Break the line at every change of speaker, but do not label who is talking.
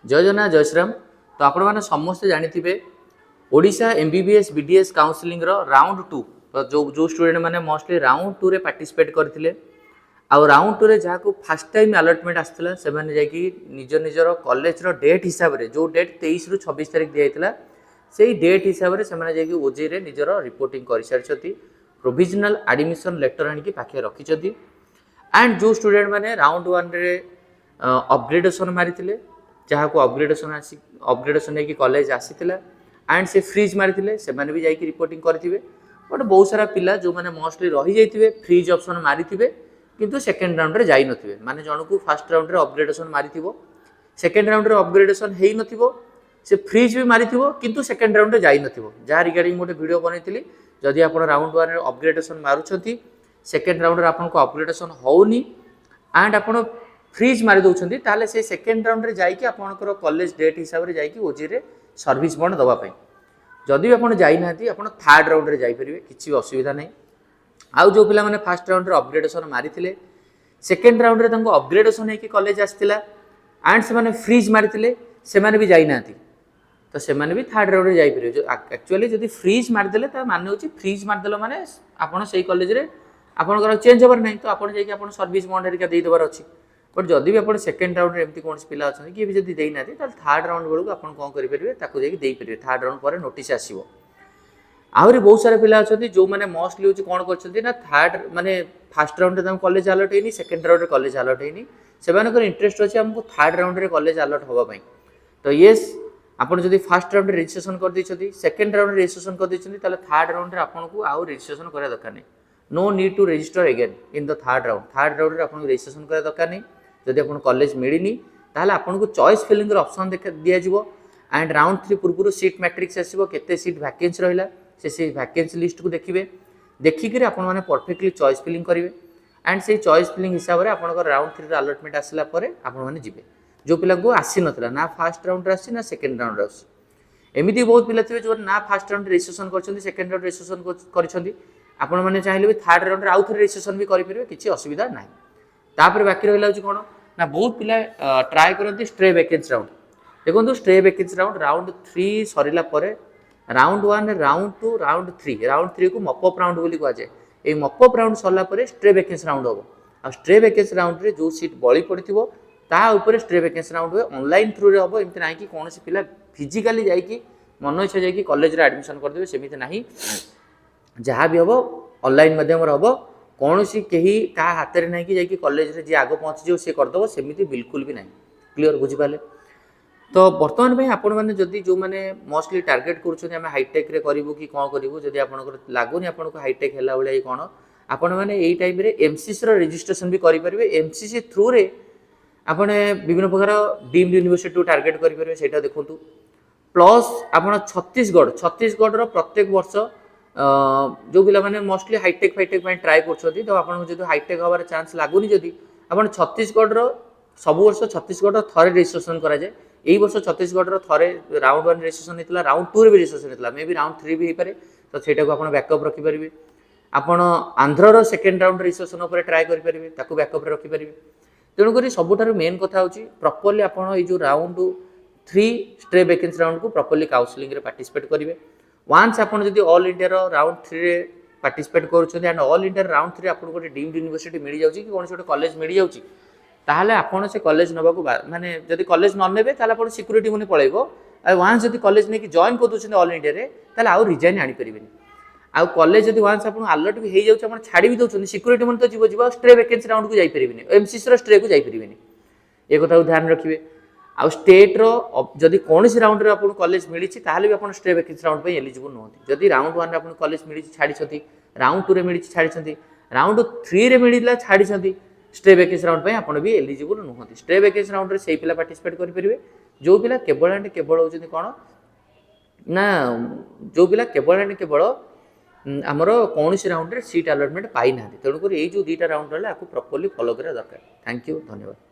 जय जगन्नाथ जय श्रीराम। तो आपण मैंने समस्ते जानी Odisha MBBS BDS counselling round 2 तो जो स्टूडेंट मैंने मोस्टली राउंड 2 रे पार्टिसिपेट करथिले आउ राउंड 2 रे जहाँ फास्ट टाइम अलॉटमेंट आसला से निज निजर कॉलेज रो डेट हिसाब रे जो डेट 23 रु 26 तारिख दिया से डेट हिसाब से ओजे रे निजर रिपोर्टिंग कर सारी प्रोविजनल एडमिशन लेटर आनिकी पाखे रखिंट एंड जो स्टूडेंट मैंने राउंड 1 रे अपग्रेडेशन मारी जहाँ को अपग्रेडेशन होगी कॉलेज आसीला एंड से फ्रीज मारी से भी जाकि रिपोर्टिंग करेंगे बट बहुत सारा पिला जो मैंने मोस्टली रही जाइए फ्रीज ऑप्शन मारी किंतु सेकेंड राउंड रे जाई नथिबे माने जण को फर्स्ट राउंड रे अपग्रेडेशन मारिथिबो सेकेंड राउंड रे अपग्रेडेशन हेई नथिबो से फ्रीज भी मारिथिबो किंतु सेकेंड राउंड रे जाई नथिबो जहाँ रिगार्डिंग मोटे वीडियो बनैतिली जदि आपण राउंड 1 रे अपग्रेडेशन मारुछंती सेकेंड राउंड रे आपण को अपग्रेडेशन होउनी एंड आपण फ्रीज मारी दउछंती ताले से सेकेंड राउंड रे जाई कि आपनकर कॉलेज डेट हिसाब रे जाई कि ओजी रे सर्विस बॉन्ड दबा पई जदि भी आपण जाई नाथि आपण थर्ड राउंड रे जाई परिबे किछि असुविधा नै आउ जो पिला माने फर्स्ट राउंड रे अपग्रेडेशन मारिथिले सेकेंड राउंड रे तंको अपग्रेडेशन हे कि कॉलेज आस्थिला एंड से माने फ्रीज मारिथिले से माने भी जाई नाथि तो से माने भी थर्ड राउंड रे जाई परिबे जो एक्चुअली जदि फ्रीज मार देले त माने होची फ्रीज मार देलो माने आपण सेही कॉलेज रे आपनकर चेंज होबर नै तो आपण जाई कि आपण सर्विस बॉन्ड हेरिका देई देबार अछि बट जदि भी आप सेकेंड राउंड में एमती कौन पिला अच्छा कि भी जब देना थर्ड राउंड बेलू आप कौन करेंगे जाकि थर्ड राउंड पर नोटिस आसो आहरी बहुत सारा पिला अच्छा जो मैंने मोस्टली हूँ कौन कर थर्ड माने फर्स्ट राउंड में कॉलेज अलॉट है सेकेंड राउंड कॉलेज अलॉट है से इंटरेस्ट अच्छे आमको थर्ड राउंड में कॉलेज अलॉट होगापी तो येस आप फर्स्ट राउंड रजिस्ट्रेशन कर देते सेकेंड राउंड रजिस्ट्रेशन कर देते थर्ड राउंड में आपको आउ रजिस्ट्रेशन करा दरकार नहीं no need to register again in the third round में आपको रजिस्ट्रेशन करा दरकार नहीं जदि आप कॉलेज मिलनी ताहले आपको चॉइस फिलिंग ऑप्शन दिज्व एंड राउंड 3 पूर्व सीट मैट्रिक्स आसो केते सीट वैकेंसी रहा से वैकेंसी लिस्ट को देखिए देखिक आप परफेक्टली चॉइस फिलिंग करेंगे एंड से चॉइस फिलिंग हिसाब से आप राउंड 3 अलॉटमेंट आसला आपने जो पिला को आसी नाला ना फर्स्ट राउंड आसी ना सेकेंड राउंड एमती बहुत पिला थे जो ना फर्स्ट राउंड रजिस्ट्रेशन कर सेकेंड राउंड रजिस्ट्रेशन कर चाहिए भी थर्ड राउंड आउ थे रजिस्ट्रेशन भी करेंगे किसी असुविधा ना तापर बाकी रहा कौन ना बहुत पिला ट्राए करती स्ट्रे वैकेंसी राउंड देखो स्ट्रे वैकेंसी राउंड 3 सरला राउंड 1 राउंड 2 राउंड 3 को मपअप राउंड बोली कहुए ये मपअप राउंड सरला स्ट्रे वैकेंसी राउंड हम आ स्ट्रे वैकेंसी राउंड रे जो सीट बड़ी पड़ो ताऊपर स्ट्रे वैकेंसी राउंड हुए ऑनलाइन थ्रू हम एमती ना कि कौन पिला फिजिकाली जाकि मन इच्छा जाकि कॉलेज रे एडमिशन करदे सेमिति नाही जहाँ भी हम ऑनलाइन माध्यम हम कौन सी कहीं क्या हाथ में ना कि जाकि कॉलेज रे जी आग पहुँची सी करदेव सेमती बिल्कुल भी ना क्लीयर बुझिपारे तो बर्तमान में आपण मैंने जदि जो मैंने मोस्टली टार्गेट करें हाईटेक रे करूँ कि कौन करूँ जब आप लगुनि आपको हाईटेक है भाई कौन आपण मैंने यही टाइम एमसीसी रजिस्ट्रेशन भी करेंगे एमसीसी थ्रू रे आपने विभिन्न प्रकार डीम्ड यूनिवर्सिटी टार्गेट करेंगे से देखूँ प्लस आप छत्तीसगढ़ प्रत्येक वर्ष जो पिला माने मोस्टली हाईटेक फाइटेक ट्राए कर तो आपको हाईटेक हबार चान्स लगुनि जदि आप छत्तीसगढ़ सब वर्ष छत्तीसगढ़ थे रजिस्ट्रेशन कराए यही वर्ष छत्तीसगढ़ थे राउंड 1 रजिस्ट्रेशन होता राउंड 2 भी रजिस्ट्रेशन होता मे भी राउंड 3 भी हो पारे तो सहीटा को बैकअप रखिपारे आपड़ Andhra second round registration try करेंगे बैकअप रखिपारे तेणुक सबुठ मेन कथा हूँ प्रॉपर्ली आप जो राउंड 3 स्ट्रे वैकेंसी राउंड को प्रॉपर्ली काउंसलिंग पार्टिसिपेट करेंगे वन्स आपड़ जब ऑल इंडिया राउंड 3 रे पार्टिसिपेट करुँच एंड ऑल इंडिया राउंड 3 आपको गोटे डीम्ड यूनिवर्सिटी मिल जाऊँ कि कौन गोटे कॉलेज मिल जाऊँ ताहले आपन से कॉलेज नवा को माने जदि कॉलेज न नेबे ताहले आपन सिक्योरिटी मने पळेबो आ वन्स जदि कॉलेज ने कि जॉइन कर दोछन ऑल इंडिया रे ताहले आउ रिजाइन आनी परिबेनी आ कॉलेज जदि वन्स आपन अलर्ट भी हे जाउछ आपन छाडी भी दोछन सिक्योरिटी मने तो जीव स्ट्रे वैकेंसी राउंड को जाई परिबेनी एमसीसी रो स्ट्रे को जाई परिबेनी ए कथा को ध्यान रखिबे आ स्टेट रो जदि कोनसी राउंड रे आपन कॉलेज मिली छि ताहले भी आपन स्ट्रे वैकेंसी राउंड पे एलिजिबल नहोती जदि राउंड 1 रे आपन कॉलेज मिली छि छाडी छथि राउंड 2 रे मिली छि छाडी छथि राउंड 3 रे मिलिला छाडी छथि स्टे वैकेंसी राउंड पे आपन भी एलिजिबल नुहति स्टे वैकेंसी राउंड रे सेही पिला पार्टिसिपेट करि परिबे जो पिला केवल एंड केवल होजि कोन ना जो पिला केवल एंड केवल हमर कोनसी राउंड रे सीट अलॉटमेंट पाई ना तेणुक ये जो 2टा राउंड रहला आपको प्रॉपर्ली फॉलो करा दरकार थैंक यू धन्यवाद।